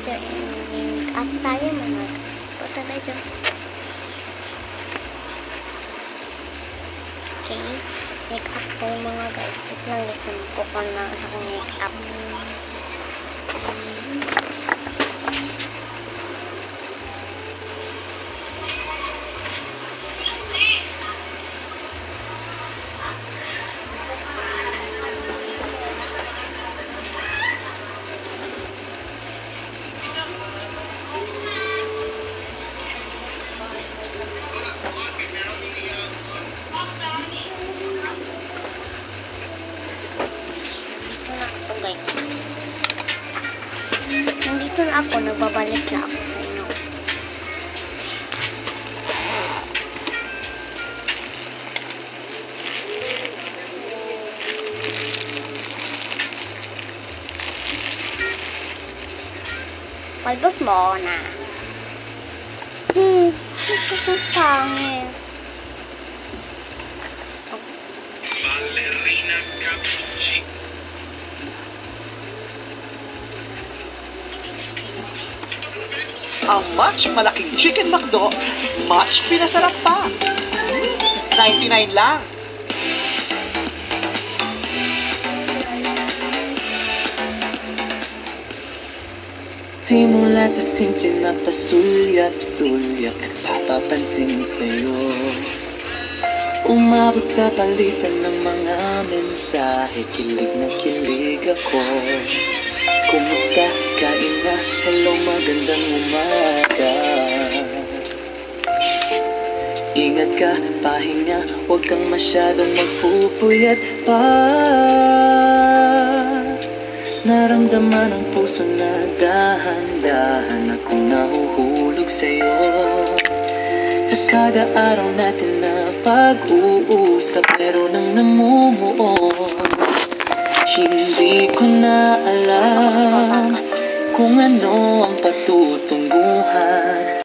medyo up tayo mga guys. Puta medyo. Okay. Make up tayo mga guys. Wait lang, isampo ko na akong make up. Nandito na ako, nagbabalik na ako sa inyo. Palbos mo na. Pangit. Ballerina cappuccino. Ang much malaking Chicken McDo, much pinasarap pa. 99 lang. Simula sa simple na pasulyap-sulyap, papapansin sa'yo. Umabot sa palitan ng mga mensahe, kilig na kilig ako. Kumusta? Kain na? Hello, magandang umaga. Ingat ka, pahinga, huwag kang masyadong magpupuyat pa. Naramdaman ang puso na dahan-dahan akong nahuhulog sa'yo. Sa kada araw natin na pag-uusap, meron ang namumuo. Hindi ko na alam kung ano ang patutunguhan.